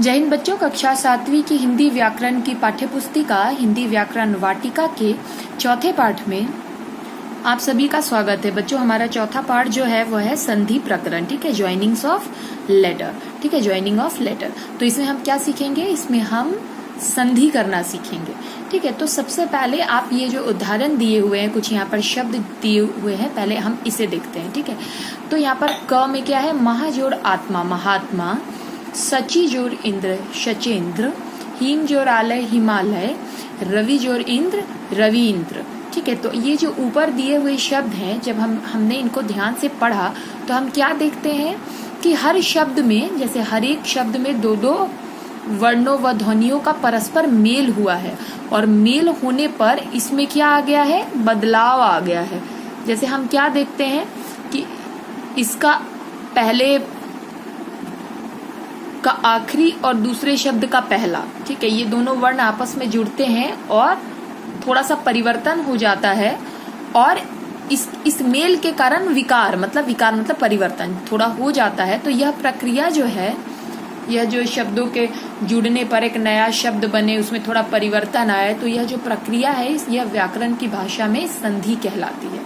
जय हिंद बच्चों, कक्षा 7वीं की हिंदी व्याकरण की पाठ्यपुस्तिका हिंदी व्याकरण वाटिका के चौथे पाठ में आप सभी का स्वागत है। बच्चों, हमारा चौथा पाठ जो है वो है संधि प्रकरण। ठीक है, ज्वाइनिंग्स ऑफ लेटर। ठीक है, ज्वाइनिंग ऑफ लेटर। तो इसमें हम क्या सीखेंगे? इसमें हम संधि करना सीखेंगे। ठीक है, तो सबसे पहले आप ये जो उदाहरण दिए हुए हैं, कुछ यहाँ पर शब्द दिए हुए हैं, पहले हम इसे देखते हैं। ठीक है, तो यहाँ पर क में क्या है? महा जोड़ आत्मा महात्मा, सची जोड़ इंद्र शचेंद्र, हिम जोड़ आलय हिमालय, रवि जोड़ इंद्र रविंद्र। ठीक है, तो ये जो ऊपर दिए हुए शब्द हैं, जब हमने इनको ध्यान से पढ़ा तो हम क्या देखते हैं कि हर शब्द में, जैसे हर एक शब्द में दो दो वर्णों व ध्वनियों का परस्पर मेल हुआ है, और मेल होने पर इसमें क्या आ गया है? बदलाव आ गया है। जैसे हम क्या देखते हैं कि इसका पहले का आखिरी और दूसरे शब्द का पहला, ठीक है, ये दोनों वर्ण आपस में जुड़ते हैं और थोड़ा सा परिवर्तन हो जाता है, और इस मेल के कारण विकार मतलब परिवर्तन थोड़ा हो जाता है। तो यह प्रक्रिया जो है, यह जो शब्दों के जुड़ने पर एक नया शब्द बने, उसमें थोड़ा परिवर्तन आए, तो यह जो प्रक्रिया है यह व्याकरण की भाषा में संधि कहलाती है।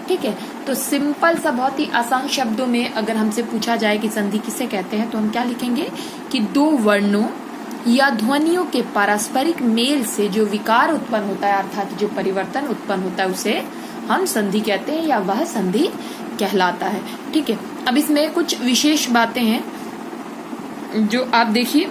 ठीक है, तो सिंपल सा बहुत ही आसान शब्दों में अगर हमसे पूछा जाए कि संधि किसे कहते हैं, तो हम क्या लिखेंगे कि दो वर्णों या ध्वनियों के पारस्परिक मेल से जो विकार उत्पन्न होता है, अर्थात जो परिवर्तन उत्पन्न होता है, उसे हम संधि कहते हैं या वह संधि कहलाता है। ठीक है, अब इसमें कुछ विशेष बातें हैं जो आप देखिए।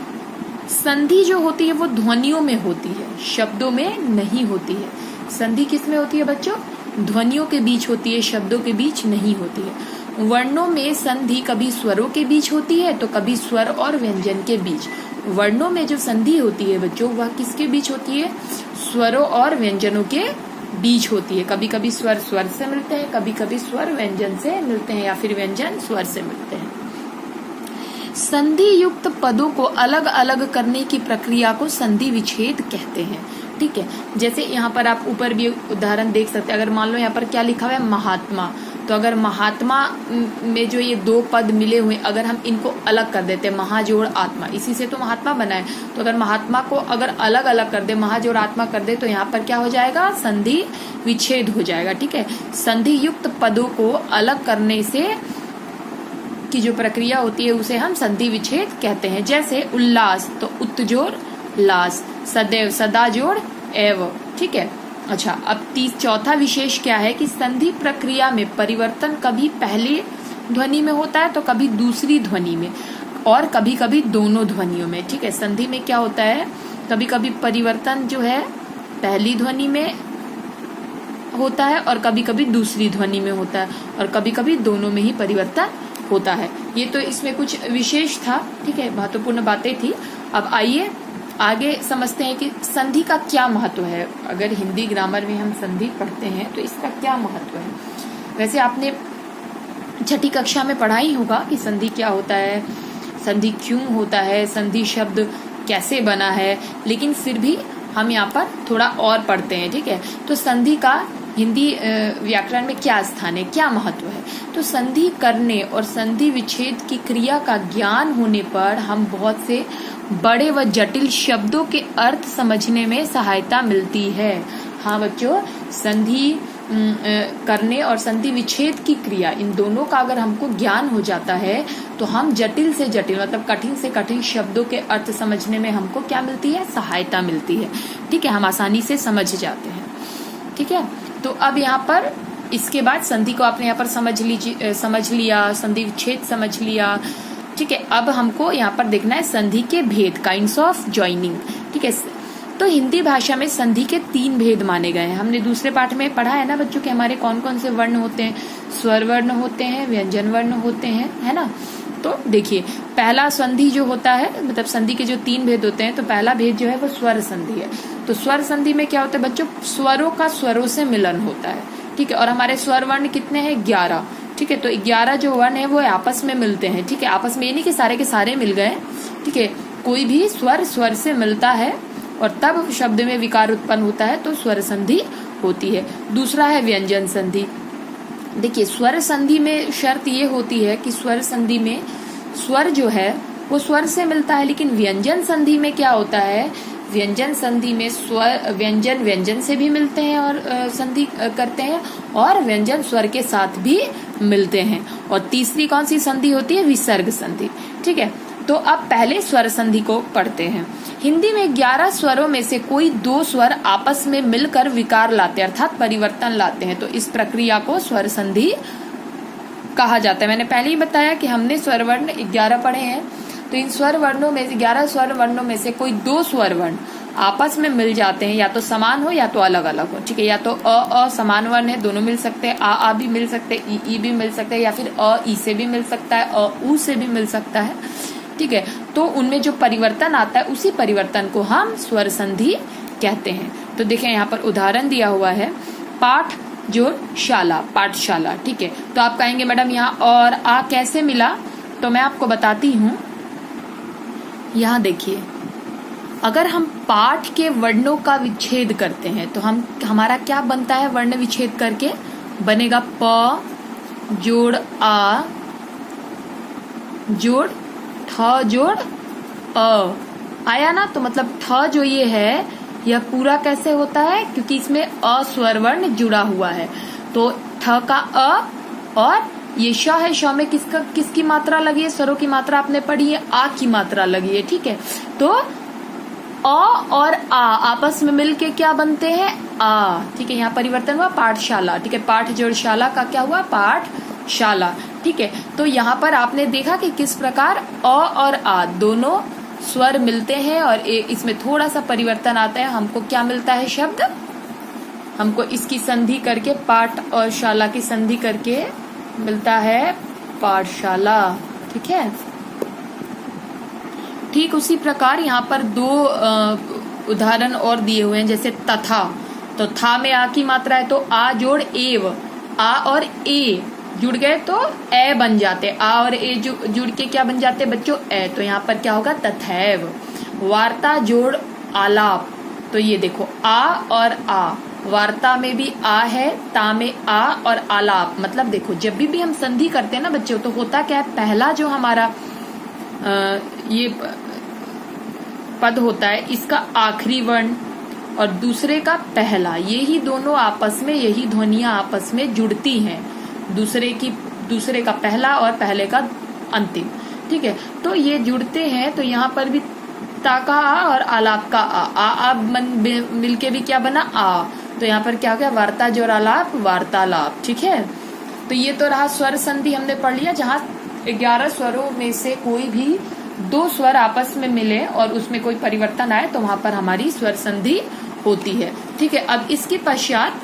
संधि जो होती है वो ध्वनियों में होती है, शब्दों में नहीं होती है। संधि किस में होती है बच्चों? ध्वनियों के बीच होती है, शब्दों के बीच नहीं होती है। वर्णों में संधि कभी स्वरों के बीच होती है तो कभी स्वर और व्यंजन के बीच। वर्णों में जो संधि होती है बच्चों, वह किसके बीच होती है? स्वरों और व्यंजनों के बीच होती है। कभी कभी स्वर स्वर से मिलते हैं, कभी कभी स्वर व्यंजन से मिलते हैं, या फिर व्यंजन स्वर से मिलते हैं। संधि युक्त पदों को अलग अलग करने की प्रक्रिया को संधि विच्छेद कहते हैं। ठीक है, जैसे यहाँ पर आप ऊपर भी उदाहरण देख सकते हैं। अगर मान लो यहाँ पर क्या लिखा हुआ है? महात्मा। तो अगर महात्मा में जो ये दो पद मिले हुए, अगर हम इनको अलग कर देते, महाजोड़ आत्मा, इसी से तो महात्मा बना है, तो अगर महात्मा को अगर अलग अलग कर दे, महाजोड़ आत्मा कर दे, तो यहाँ पर क्या हो जाएगा? संधि विच्छेद हो जाएगा। ठीक है, संधि युक्त पदों को अलग करने से की जो प्रक्रिया होती है उसे हम संधि विच्छेद कहते हैं। जैसे उल्लास, तो उत जोड़ लास, सदैव सदा जोड़ एव। ठीक है, अच्छा, अब चौथा विशेष क्या है कि संधि प्रक्रिया में परिवर्तन कभी पहली ध्वनि में होता है तो कभी दूसरी ध्वनि में, और कभी कभी दोनों ध्वनियों में। ठीक है, संधि में क्या होता है? कभी कभी परिवर्तन जो है पहली ध्वनि में होता है और कभी कभी दूसरी ध्वनि में होता है, और कभी कभी दोनों में ही परिवर्तन होता है। ये तो इसमें कुछ विशेष था। ठीक है, महत्वपूर्ण बातें थी। अब आइए आगे समझते हैं कि संधि का क्या महत्व है। अगर हिंदी ग्रामर में हम संधि पढ़ते हैं तो इसका क्या महत्व है? वैसे आपने छठी कक्षा में पढ़ा ही होगा कि संधि क्या होता है, संधि क्यों होता है, संधि शब्द कैसे बना है, लेकिन फिर भी हम यहाँ पर थोड़ा और पढ़ते हैं। ठीक है, तो संधि का हिंदी व्याकरण में क्या स्थान है, क्या महत्व है? तो संधि करने और संधि विच्छेद की क्रिया का ज्ञान होने पर हम बहुत से बड़े व जटिल शब्दों के अर्थ समझने में सहायता मिलती है। हाँ बच्चों, संधि करने और संधि विच्छेद की क्रिया, इन दोनों का अगर हमको ज्ञान हो जाता है तो हम जटिल से जटिल मतलब कठिन से कठिन शब्दों के अर्थ समझने में हमको क्या मिलती है? सहायता मिलती है। ठीक है, हम आसानी से समझ जाते हैं। ठीक है, तो अब यहाँ पर इसके बाद संधि को आपने यहाँ पर समझ लिया, संधि विच्छेद समझ लिया। ठीक है, अब हमको यहाँ पर देखना है संधि के भेद, काइंड्स ऑफ ज्वाइनिंग। ठीक है, तो हिंदी भाषा में संधि के 3 भेद माने गए हैं। हमने दूसरे पाठ में पढ़ा है ना बच्चों कि हमारे कौन कौन से वर्ण होते हैं? स्वर वर्ण होते हैं, व्यंजन वर्ण होते हैं, है ना। तो देखिए, पहला संधि जो होता है, मतलब संधि के जो 3 भेद होते हैं, तो पहला भेद जो है वो स्वर संधि है। तो स्वर संधि में क्या होता है बच्चों? स्वरों का स्वरों से मिलन होता है। ठीक है, और हमारे स्वर वर्ण कितने हैं? 11। ठीक है, तो 11 जो वर्ण है वो आपस में मिलते हैं। ठीक है, आपस में ये नहीं कि सारे के सारे मिल गए। ठीक है, कोई भी स्वर स्वर से मिलता है और तब शब्द में विकार उत्पन्न होता है, तो स्वर संधि होती है। दूसरा है व्यंजन संधि। देखिए, स्वर संधि में शर्त ये होती है कि स्वर संधि में स्वर जो है वो स्वर से मिलता है। लेकिन व्यंजन संधि में क्या होता है, व्यंजन संधि में स्वर व्यंजन व्यंजन से भी मिलते हैं और संधि करते हैं, और व्यंजन स्वर के साथ भी मिलते हैं। और तीसरी कौन सी संधि होती है, विसर्ग संधि। ठीक है, तो अब पहले स्वर संधि को पढ़ते हैं। हिंदी में 11 स्वरों में से कोई 2 स्वर आपस में मिलकर विकार लाते हैं, अर्थात परिवर्तन लाते हैं, तो इस प्रक्रिया को स्वर संधि कहा जाता है। मैंने पहले ही बताया कि हमने स्वर वर्ण 11 पढ़े हैं, तो इन स्वर वर्णों में 11 स्वर वर्णों में से कोई 2 स्वर वर्ण आपस में मिल जाते हैं, या तो समान हो या तो अलग अलग हो। ठीक है, या तो अ समान वर्ण है, दोनों मिल सकते हैं, आ भी मिल सकते हैं, ई भी मिल सकते हैं, या फिर अ ई से भी मिल सकता है, अ ऊ से भी मिल सकता है। ठीक है, तो उनमें जो परिवर्तन आता है उसी परिवर्तन को हम स्वर संधि कहते हैं। तो देखें यहाँ पर उदाहरण दिया हुआ है, पाठ जोड़ शाला, पाठशाला। ठीक है, तो आप कहेंगे मैडम यहाँ और आ कैसे मिला, तो मैं आपको बताती हूँ। यहाँ देखिए, अगर हम पाठ के वर्णों का विच्छेद करते हैं तो हमारा क्या बनता है, वर्ण विच्छेद करके बनेगा प जोड़ आ जोड़ ठ जोड़ अ, आया ना। तो मतलब ठ जो ये है यह पूरा कैसे होता है, क्योंकि इसमें अ स्वर वर्ण जुड़ा हुआ है, तो ठ का अ, और ये श है, श में किसकी मात्रा लगी है, स्वरों की मात्रा आपने पढ़ी है, आ की मात्रा लगी है। ठीक है, तो अ और आ आपस में मिलके क्या बनते हैं, आ। ठीक है, यहाँ परिवर्तन हुआ पाठशाला। ठीक है, पाठ जोड़ शाला का क्या हुआ, पाठशाला। ठीक है, तो यहाँ पर आपने देखा कि किस प्रकार अ और आ दोनों स्वर मिलते हैं और इसमें थोड़ा सा परिवर्तन आता है, हमको क्या मिलता है शब्द, हमको इसकी संधि करके पाठ और शाला की संधि करके मिलता है पाठशाला। ठीक है, ठीक उसी प्रकार यहाँ पर 2 उदाहरण और दिए हुए हैं, जैसे तथा। तो था में आ की मात्रा है, तो आ जोड़ एव, आ और ए जुड़ गए तो ए बन जाते, आ और ए जुड़ के क्या बन जाते बच्चों, ए। तो यहाँ पर क्या होगा, तथैव। वार्ता जोड़ आलाप, तो ये देखो आ और आ, वार्ता में भी आ है, ता में आ और आलाप, मतलब देखो जब भी हम संधि करते हैं ना बच्चों, तो होता क्या है, पहला जो हमारा ये पद होता है इसका आखिरी वर्ण और दूसरे का पहला, यही दोनों आपस में, यही ध्वनियां आपस में जुड़ती हैं, दूसरे का पहला और पहले का अंतिम। ठीक है, तो ये जुड़ते हैं, तो यहाँ पर भी ता का आ और आलाप का आ मिलके भी क्या बना, आ। तो यहाँ पर क्या हो गया, वार्ता जोड़ आलाप, वार्तालाप। ठीक है, तो ये तो रहा स्वर संधि हमने पढ़ लिया, जहाँ 11 स्वरों में से कोई भी 2 स्वर आपस में मिले और उसमें कोई परिवर्तन आए तो वहां पर हमारी स्वर संधि होती है। ठीक है, अब इसके पश्चात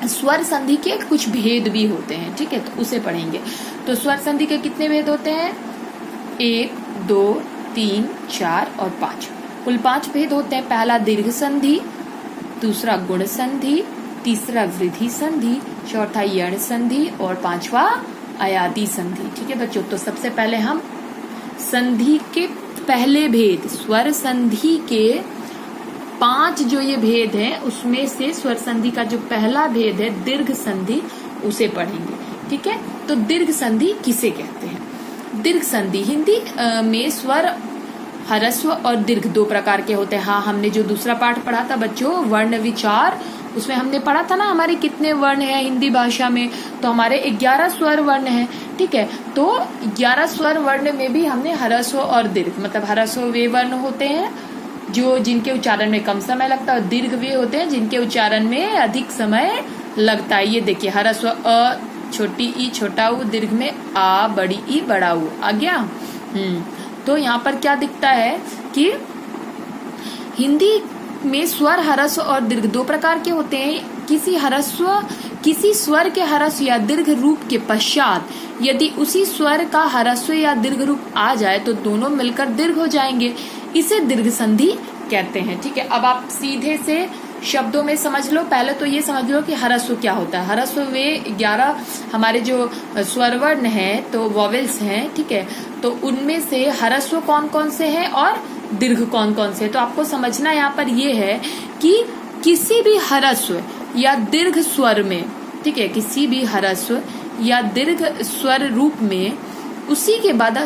स्वर संधि के कुछ भेद भी होते हैं। ठीक है, तो उसे पढ़ेंगे। तो स्वर संधि के कितने भेद होते हैं, 1 2 3 4 और 5, कुल 5 भेद होते हैं। पहला दीर्घ संधि, दूसरा गुण संधि, तीसरा वृद्धि संधि, चौथा यण संधि और 5वां अयादि संधि। ठीक है बच्चों, तो सबसे पहले हम संधि के पहले भेद, स्वर संधि के 5 जो ये भेद हैं उसमें से स्वर संधि का जो पहला भेद है दीर्घ संधि, उसे पढ़ेंगे। ठीक है, तो दीर्घ संधि किसे कहते हैं, दीर्घ संधि हिंदी में स्वर ह्रस्व और दीर्घ 2 प्रकार के होते हैं। हाँ, हमने जो दूसरा पाठ पढ़ा था बच्चों वर्ण विचार, उसमें हमने पढ़ा था ना हमारे कितने वर्ण हैं हिंदी भाषा में, तो हमारे 11 स्वर वर्ण हैं। ठीक है, तो 11 स्वर वर्ण में भी हमने ह्रस्व और दीर्घ, मतलब ह्रस्व वे वर्ण होते हैं जो जिनके उच्चारण में कम समय लगता है, और दीर्घ वे होते हैं जिनके उच्चारण में अधिक समय लगता है। ये देखिए, ह्रस्व अ, छोटी ई छोटा ऊ, दीर्घ में आ, बड़ी ई बड़ा ऊ, आ गया। तो यहाँ पर क्या दिखता है कि हिंदी में स्वर ह्रस्व और दीर्घ 2 प्रकार के होते हैं। किसी स्वर के ह्रस्व या दीर्घ रूप के पश्चात यदि उसी स्वर का ह्रस्व या दीर्घ रूप आ जाए तो दोनों मिलकर दीर्घ हो जाएंगे, इसे दीर्घ संधि कहते हैं। ठीक है, अब आप सीधे से शब्दों में समझ लो। पहले तो ये समझ लो कि ह्रस्व क्या होता है। ह्रस्व वे 11 हमारे जो स्वर वर्ण हैं, तो वॉवेल्स हैं। ठीक है, तो उनमें से ह्रस्व कौन कौन से हैं और दीर्घ कौन कौन से। तो आपको समझना यहाँ पर ये है कि किसी भी ह्रस्व या दीर्घ स्वर में, ठीक है, किसी भी ह्रस्व या दीर्घ स्वर रूप में उसी के बाद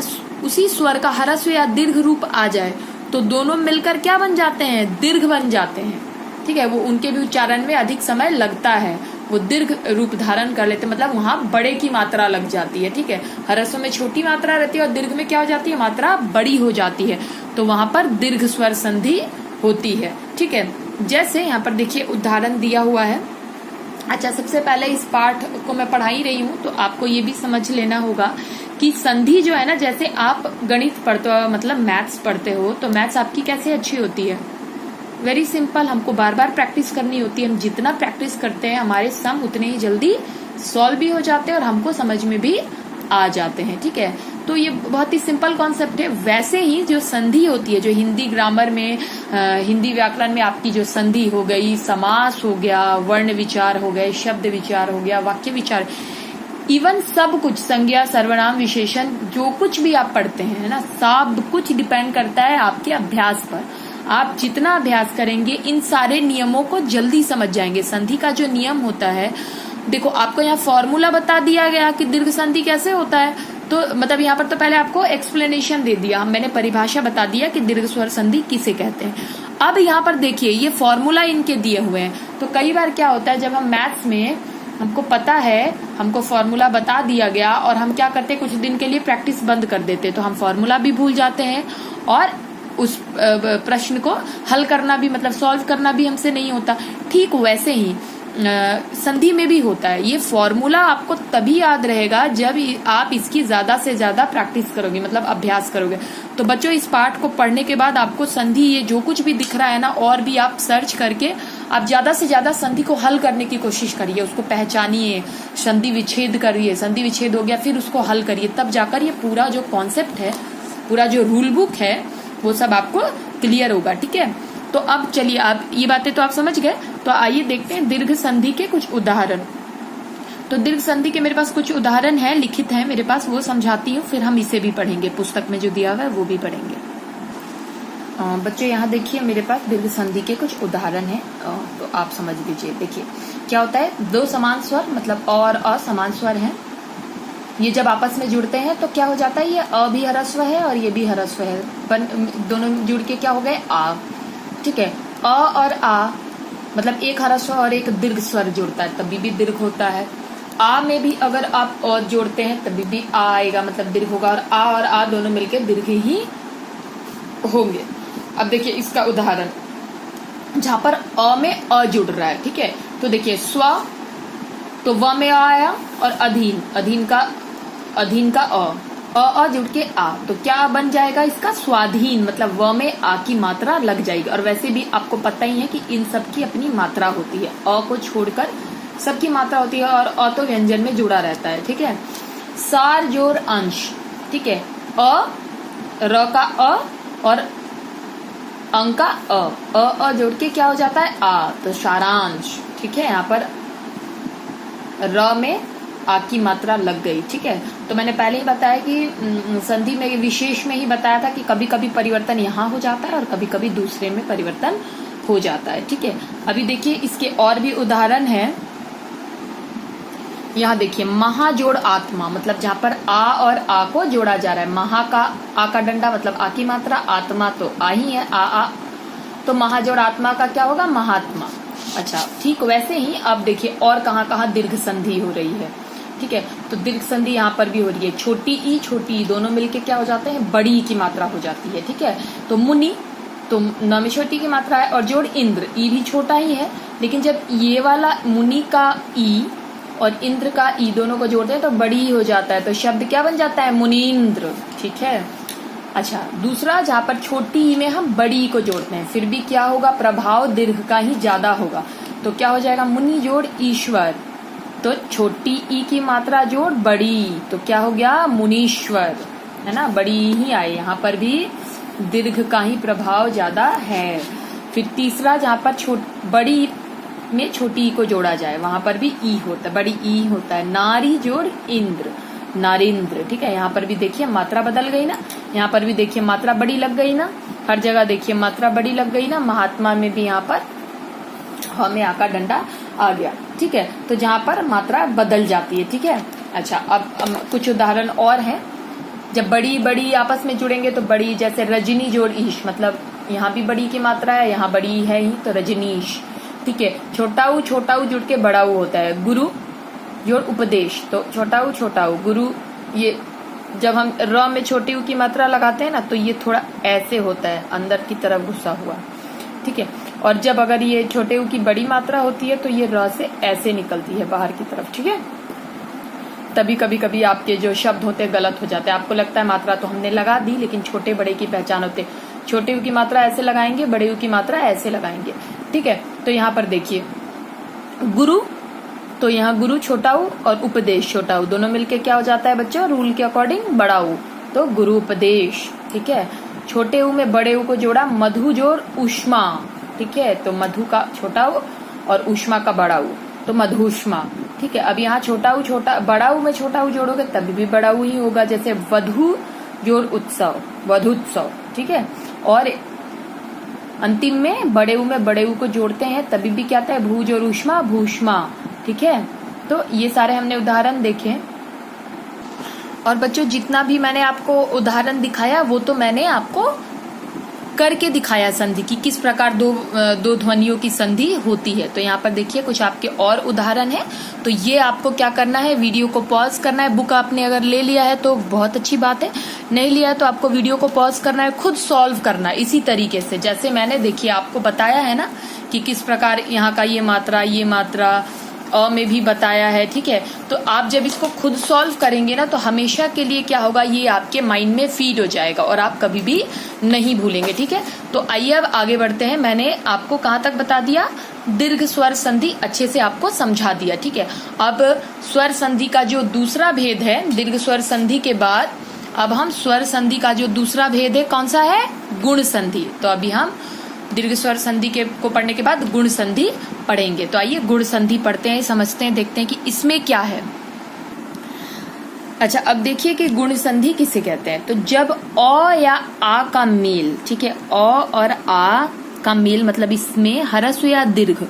उसी स्वर का ह्रस्व या दीर्घ रूप आ जाए तो दोनों मिलकर क्या बन जाते हैं, दीर्घ बन जाते हैं। ठीक है, वो उनके भी उच्चारण में अधिक समय लगता है, वो दीर्घ रूप धारण कर लेते, मतलब वहां बड़े की मात्रा लग जाती है। ठीक है, ह्रस्व में छोटी मात्रा रहती है और दीर्घ में क्या हो जाती है, मात्रा बड़ी हो जाती है, तो वहां पर दीर्घ स्वर संधि होती है। ठीक है, जैसे यहाँ पर देखिए उदाहरण दिया हुआ है। अच्छा, सबसे पहले इस पाठ को मैं पढ़ा ही रही हूँ तो आपको ये भी समझ लेना होगा कि संधि जो है ना, जैसे आप गणित पढ़ते हो, मतलब मैथ्स पढ़ते हो, तो मैथ्स आपकी कैसे अच्छी होती है, वेरी सिंपल, हमको बार बार प्रैक्टिस करनी होती है। हम जितना प्रैक्टिस करते हैं हमारे सम उतने ही जल्दी सॉल्व भी हो जाते हैं और हमको समझ में भी आ जाते हैं। ठीक है, तो ये बहुत ही सिंपल कॉन्सेप्ट है। वैसे ही जो संधि होती है, जो हिंदी ग्रामर में, हिंदी व्याकरण में आपकी जो संधि हो गई, समास हो गया, वर्ण विचार हो गए, शब्द विचार हो गया, वाक्य विचार, इवन सब कुछ, संज्ञा, सर्वनाम, विशेषण, जो कुछ भी आप पढ़ते हैं, है ना, सब कुछ डिपेंड करता है आपके अभ्यास पर। आप जितना अभ्यास करेंगे इन सारे नियमों को जल्दी समझ जाएंगे। संधि का जो नियम होता है, देखो आपको यहाँ फॉर्मूला बता दिया गया कि दीर्घ संधि कैसे होता है, तो मतलब यहाँ पर तो पहले आपको एक्सप्लेनेशन दे दिया, मैंने परिभाषा बता दिया कि दीर्घ स्वर संधि किसे कहते हैं। अब यहाँ पर देखिए ये फॉर्मूला इनके दिए हुए हैं, तो कई बार क्या होता है, जब हम मैथ्स में हमको पता है, हमको फॉर्मूला बता दिया गया और हम क्या करते हैं, कुछ दिन के लिए प्रैक्टिस बंद कर देते, तो हम फॉर्मूला भी भूल जाते हैं और उस प्रश्न को हल करना भी, मतलब सॉल्व करना भी हमसे नहीं होता। ठीक वैसे ही संधि में भी होता है। ये फॉर्मूला आपको तभी याद रहेगा जब आप इसकी ज्यादा से ज्यादा प्रैक्टिस करोगे, मतलब अभ्यास करोगे। तो बच्चों, इस पाठ को पढ़ने के बाद आपको संधि, ये जो कुछ भी दिख रहा है ना, और भी आप सर्च करके आप ज्यादा से ज्यादा संधि को हल करने की कोशिश करिए, उसको पहचानिए, संधि विच्छेद करिए, संधि विच्छेद हो गया फिर उसको हल करिए, तब जाकर ये पूरा जो कॉन्सेप्ट है, पूरा जो रूल बुक है, वो सब आपको क्लियर होगा। ठीक है, तो अब चलिए, आप ये बातें तो आप समझ गए, तो आइए देखते हैं दीर्घ संधि के कुछ उदाहरण। तो दीर्घ संधि के मेरे पास कुछ उदाहरण है, लिखित है मेरे पास, वो समझाती हूँ, फिर हम इसे भी पढ़ेंगे, पुस्तक में जो दिया हुआ है वो भी पढ़ेंगे। बच्चों यहाँ देखिए मेरे पास दीर्घ संधि के कुछ उदाहरण है, तो आप समझ लीजिए। देखिए क्या होता है, दो समान स्वर, मतलब और असमान स्वर है, ये जब आपस में जुड़ते हैं तो क्या हो जाता है, ये अ भी ह्रस्व है और ये भी ह्रस्व है, दोनों जुड़ के क्या हो गए, आ। ठीक है, अ और आ, मतलब एक ह्रस्व और एक दीर्घ स्वर जुड़ता है तभी भी दीर्घ होता है। आ में भी अगर आप अ जोड़ते हैं तभी भी आ आएगा, मतलब दीर्घ होगा, और आ दोनों मिलके दीर्घ ही होंगे। अब देखिए इसका उदाहरण, जहां पर अ में अ जुड़ रहा है, ठीक है, तो देखिए स्व, तो व में आ आया, और अधीन, अधीन का अ जुड़ के आ, तो क्या बन जाएगा इसका, स्वाधीन, मतलब व में आ की मात्रा लग जाएगी। और वैसे भी आपको पता ही है कि इन सब की अपनी मात्रा होती है, अ को छोड़कर सबकी मात्रा होती है, और अ तो व्यंजन में जुड़ा रहता है। ठीक है, सार जोड़ अंश, ठीक है, अ, र का अ और अंक का अ जोड़ के क्या हो जाता है, आ, तो सारांश। ठीक है, यहाँ पर र में आ की मात्रा लग गई। ठीक है, तो मैंने पहले ही बताया कि संधि में विशेष में ही बताया था कि कभी कभी परिवर्तन यहाँ हो जाता है और कभी कभी दूसरे में परिवर्तन हो जाता है। ठीक है, अभी देखिए इसके और भी उदाहरण है। यहाँ देखिए महाजोड़ आत्मा, मतलब जहाँ पर आ और आ को जोड़ा जा रहा है, महा का आ का डंडा मतलब आ की मात्रा, आत्मा तो आ ही है, आ, तो महाजोड़ आत्मा का क्या होगा, महात्मा। अच्छा, ठीक वैसे ही अब देखिए और कहाँ कहाँ दीर्घ संधि हो रही है। ठीक है, तो दीर्घ संधि यहाँ पर भी हो रही है, छोटी ई दोनों मिलके क्या हो जाते हैं, बड़ी की मात्रा हो जाती है। ठीक है, तो मुनि, तो न में छोटी की मात्रा है, और जोड़ इंद्र, ई भी छोटा ही है, लेकिन जब ये वाला मुनि का ई और इंद्र का ई दोनों को जोड़ते हैं तो बड़ी ही हो जाता है, तो शब्द क्या बन जाता है, मुनीन्द्र। ठीक है, अच्छा दूसरा, जहाँ पर छोटी ई में हम बड़ी को जोड़ते हैं फिर भी क्या होगा, प्रभाव दीर्घ का ही ज्यादा होगा, तो क्या हो जाएगा, मुनि जोड़ ईश्वर, तो छोटी ई की मात्रा जोड़ बड़ी, तो क्या हो गया, मुनीश्वर, है ना, बड़ी ही आए, यहाँ पर भी दीर्घ का ही प्रभाव ज्यादा है। फिर तीसरा, जहाँ पर बड़ी में छोटी ई को जोड़ा जाए वहां पर भी ई होता है, बड़ी ई होता है, नारी जोड़ इंद्र, नारिंद्र। ठीक है, यहाँ पर भी देखिए मात्रा बदल गई ना, यहाँ पर भी देखिए मात्रा बड़ी लग गई ना, हर जगह देखिए मात्रा बड़ी लग गई ना, महात्मा में भी यहाँ पर हमें आ का डंडा आ गया। ठीक है, तो जहाँ पर मात्रा बदल जाती है। ठीक है, अच्छा अब कुछ उदाहरण और हैं। जब बड़ी बड़ी आपस में जुड़ेंगे तो बड़ी, जैसे रजनी जोड़ ईश, मतलब यहाँ भी बड़ी की मात्रा है, यहाँ बड़ी है ही, तो रजनीश। ठीक है, छोटा ऊ जुड़ के बड़ा ऊ होता है। गुरु जोड़ उपदेश, तो छोटा ऊ गुरु। ये जब हम र में छोटे ऊ की मात्रा लगाते हैं ना, तो ये थोड़ा ऐसे होता है, अंदर की तरफ घुसा हुआ। ठीक है, और जब अगर ये छोटे ऊ की बड़ी मात्रा होती है तो ये र से ऐसे निकलती है बाहर की तरफ। ठीक है, तभी कभी कभी आपके जो शब्द होते हैं गलत हो जाते हैं। आपको लगता है मात्रा तो हमने लगा दी, लेकिन छोटे बड़े की पहचान होते, छोटे ऊ की मात्रा ऐसे लगाएंगे, बड़े ऊ की मात्रा ऐसे लगाएंगे। ठीक है, तो यहाँ पर देखिए गुरु, तो यहाँ गुरु छोटा ऊ और उपदेश छोटा ऊ, दोनों मिलके क्या हो जाता है बच्चों, रूल के अकॉर्डिंग बड़ा ऊ, तो गुरु उपदेश। ठीक है, छोटे ऊ में बड़े ऊ को जोड़ा, मधु जोड़ उष्मा। ठीक है, तो मधु का छोटा ऊ और उष्मा का बड़ा ऊ, तो मधुष्मा। ठीक है, अब यहाँ छोटा ऊ बड़ा ऊ में छोटा ऊ जोड़ोगे तभी भी बड़ा ऊ ही होगा, जैसे वधु जोड़ उत्सव, वधुत्सव। ठीक है, और अंतिम में बड़े ऊ में बड़े ऊ को जोड़ते हैं तभी भी क्या आता है, भू जोड़ उष्मा, भूष्मा। ठीक है, तो ये सारे हमने उदाहरण देखे। और बच्चों जितना भी मैंने आपको उदाहरण दिखाया वो तो मैंने आपको करके दिखाया संधि की, किस प्रकार दो ध्वनियों की संधि होती है। तो यहाँ पर देखिए कुछ आपके और उदाहरण है, तो ये आपको क्या करना है, वीडियो को पॉज करना है। बुक आपने अगर ले लिया है तो बहुत अच्छी बात है, नहीं लिया है तो आपको वीडियो को पॉज करना है, खुद सॉल्व करना है इसी तरीके से जैसे मैंने देखिए आपको बताया है ना कि किस प्रकार यहाँ का ये मात्रा अ में भी बताया है। ठीक है, तो आप जब इसको खुद सॉल्व करेंगे ना तो हमेशा के लिए क्या होगा, ये आपके माइंड में फीड हो जाएगा और आप कभी भी नहीं भूलेंगे। ठीक है, तो आइए अब आगे बढ़ते हैं। मैंने आपको कहाँ तक बता दिया, दीर्घ स्वर संधि अच्छे से आपको समझा दिया। ठीक है, अब स्वर संधि का जो दूसरा भेद है, दीर्घ स्वर संधि के बाद अब हम स्वर संधि का जो दूसरा भेद है कौन सा है, गुण संधि। तो अभी हम दीर्घ स्वर संधि को पढ़ने के बाद गुण संधि पढ़ेंगे। तो आइए गुण संधि पढ़ते हैं, समझते हैं, देखते हैं कि इसमें क्या है। अच्छा, अब देखिए कि गुण संधि किसे कहते हैं। तो जब अ या आ का मेल, ठीक है, अ और आ का मेल, मतलब इसमें ह्रस्व या दीर्घ,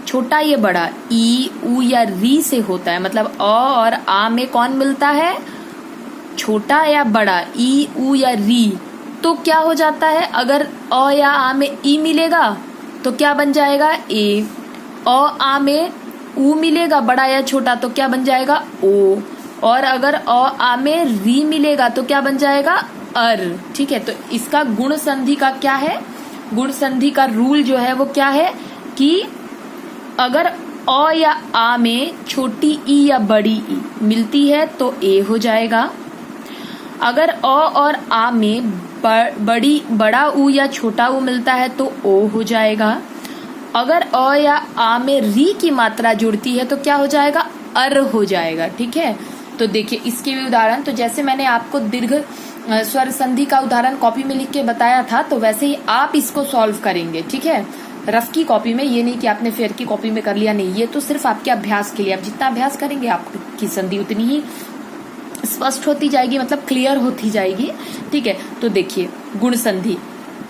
छोटा या बड़ा, ई, उ या री से होता है। मतलब अ और आ में कौन मिलता है, छोटा या बड़ा, ई, उ या री, तो क्या हो जाता है, अगर अ या आ में ई मिलेगा तो क्या बन जाएगा, ए। अ आ में उ मिलेगा बड़ा या छोटा तो क्या बन जाएगा, ओ। और अगर अ आ में री मिलेगा तो क्या बन जाएगा, अर। ठीक है, तो इसका गुण संधि का क्या है, गुण संधि का रूल जो है वो क्या है कि अगर अ या आ में छोटी ई या बड़ी ई मिलती है तो ए हो जाएगा। अगर अ और आ में बड़ा ऊ या छोटा ऊ मिलता है तो ओ हो जाएगा। अगर अ या आ में री की मात्रा जुड़ती है तो क्या हो जाएगा, अर हो जाएगा। ठीक है, तो देखिए इसके भी उदाहरण, तो जैसे मैंने आपको दीर्घ स्वर संधि का उदाहरण कॉपी में लिख के बताया था, तो वैसे ही आप इसको सॉल्व करेंगे। ठीक है, रफ की कॉपी में, ये नहीं कि आपने फेयर की कॉपी में कर लिया, नहीं, ये तो सिर्फ आपके अभ्यास के लिए। आप जितना अभ्यास करेंगे आपकी संधि उतनी ही स्पष्ट होती जाएगी, मतलब क्लियर होती जाएगी। ठीक है, तो देखिए गुण संधि,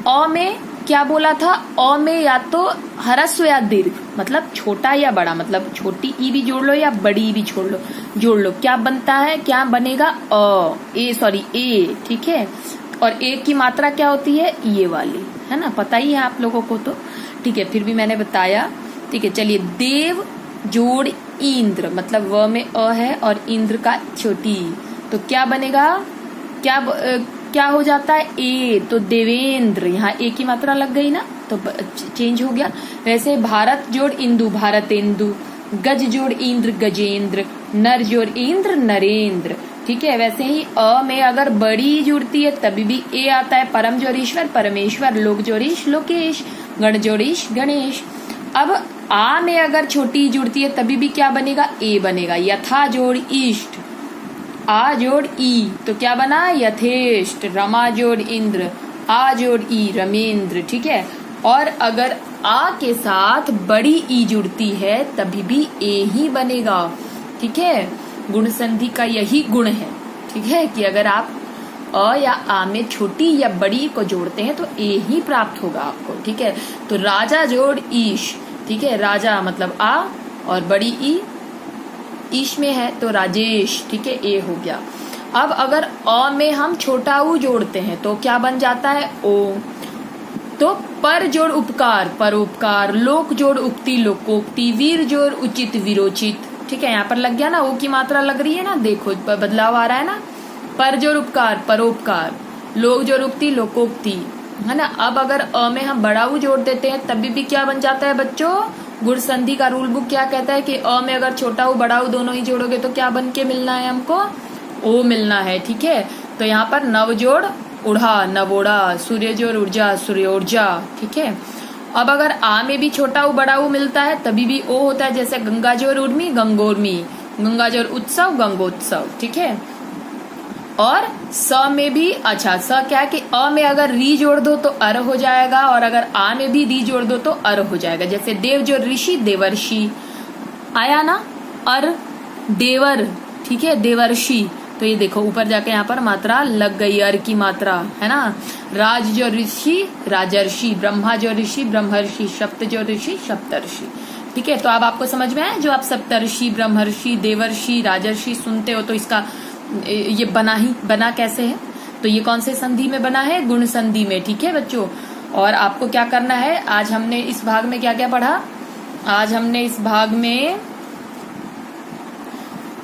अ में क्या बोला था, अ में या तो ह्रस्व या दीर्घ, मतलब छोटा या बड़ा, मतलब छोटी ई भी जोड़ लो या बड़ी ई भी जोड़ लो, क्या बनता है, क्या बनेगा, ए। ठीक है, और ए की मात्रा क्या होती है, ये वाली, है ना, पता ही है आप लोगों को तो। ठीक है, फिर भी मैंने बताया। ठीक है, चलिए, देव जोड़ इंद्र, मतलब व में अ है और इंद्र का छोटी, तो क्या बनेगा, क्या हो जाता है, ए, तो देवेंद्र, यहाँ ए की मात्रा लग गई ना तो चेंज हो गया। वैसे भारत जोड़ इंदु, भारतेंदु, गज जोड़ इंद्र, गजेंद्र, नर जोड़ इंद्र, नरेंद्र। ठीक है, वैसे ही अ में अगर बड़ी जुड़ती है तभी भी ए आता है, परम जोड़ ईश्वर, परमेश्वर, लोक जोड़ ईश, लोकेश, गण जोड़ ईश, गणेश। अब आ में अगर छोटी जुड़ती है तभी भी क्या बनेगा, ए बनेगा। यथा जोड़ इष्ट, आ जोड़ ई, तो क्या बना, यथेष्ट। रमा जोड़ इंद्र, आ जोड़ ई, रमेंद्र। ठीक है, और अगर आ के साथ बड़ी ई जुड़ती है तभी भी ए ही बनेगा। ठीक है, गुण संधि का यही गुण है। ठीक है, कि अगर आप अ या आ में छोटी या बड़ी को जोड़ते हैं तो ए ही प्राप्त होगा आपको। ठीक है, तो राजा जोड़ ईश, ठीक है, राजा मतलब आ और बड़ी ई ईश में है तो राजेश। ठीक है, ए हो गया। अब अगर अ में हम छोटा ऊ जोड़ते हैं तो क्या बन जाता है, ओ। तो पर जोड़ उपकार परोपकार, लोक जोड़ उक्ति लोकोक्ति, वीर जोड़ उचित वीरोचित। ठीक है, यहाँ पर लग गया ना, ओ की मात्रा लग रही है ना, देखो बदलाव आ रहा है ना। पर जोड़ उपकार परोपकार, लोक जोड़ उक्ति लोकोक्ति, है ना। अब अगर अ में हम बड़ा ऊ जोड़ देते हैं तभी भी क्या बन जाता है बच्चों, गुण संधि का रूल बुक क्या कहता है कि अ में अगर छोटा ऊ बड़ा ऊ दोनों ही जोड़ोगे तो क्या बन के मिलना है हमको, ओ मिलना है। ठीक है, तो यहाँ पर नव जोड़ उड़ा नवोड़ा, सूर्य जोड़ ऊर्जा सूर्योर्जा। ठीक है, अब अगर आ में भी छोटा ऊ बड़ा ऊ मिलता है तभी भी ओ होता है, जैसे गंगा जोड़ उर्मी गंगोर्मी, गंगा जोड़ उत्सव गंगोत्सव। ठीक है, और स में भी, अच्छा स क्या है कि अ में अगर री जोड़ दो तो अर हो जाएगा, और अगर आ में भी री जोड़ दो तो अर हो जाएगा। जैसे देव जोड़ ऋषि देवर्षि, आया ना, अर देवर। ठीक है, देवर्षि। तो ये देखो ऊपर जाके यहाँ पर मात्रा लग गई, अर की मात्रा, है ना। राज जो ऋषि राजर्षि, ब्रह्मा जो ऋषि ब्रह्मर्षि, सप्त जो ऋषि सप्तर्षि। ठीक है, तो अब आपको समझ में आया, जो आप सप्तर्षि ब्रह्मर्षि देवर्षि राजर्षि सुनते हो तो इसका ये बना कैसे है, तो ये कौन से संधि में बना है, गुण संधि में। ठीक है बच्चों, और आपको क्या करना है, आज हमने इस भाग में क्या क्या पढ़ा, आज हमने इस भाग में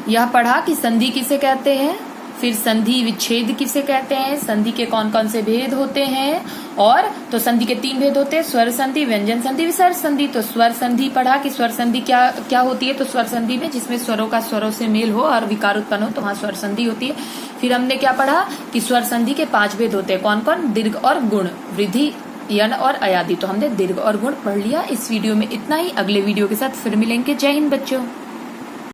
यह पढ़ा कि संधि किसे कहते हैं, फिर संधि विच्छेद किसे कहते हैं, संधि के कौन कौन से भेद होते हैं, और तो संधि के 3 भेद होते हैं, स्वर संधि व्यंजन संधि विसर्ग संधि। तो स्वर संधि पढ़ा कि स्वर संधि क्या क्या होती है, तो स्वर संधि में जिसमें स्वरों का स्वरों से मेल हो और विकार उत्पन्न हो तो वहां स्वर संधि होती है। फिर हमने क्या पढ़ा कि स्वर संधि के 5 भेद होते हैं, कौन कौन, दीर्घ और गुण, वृद्धि यण और अयादि। तो हमने दीर्घ और गुण पढ़ लिया। इस वीडियो में इतना ही, अगले वीडियो के साथ फिर मिलेंगे। जय हिंद बच्चों।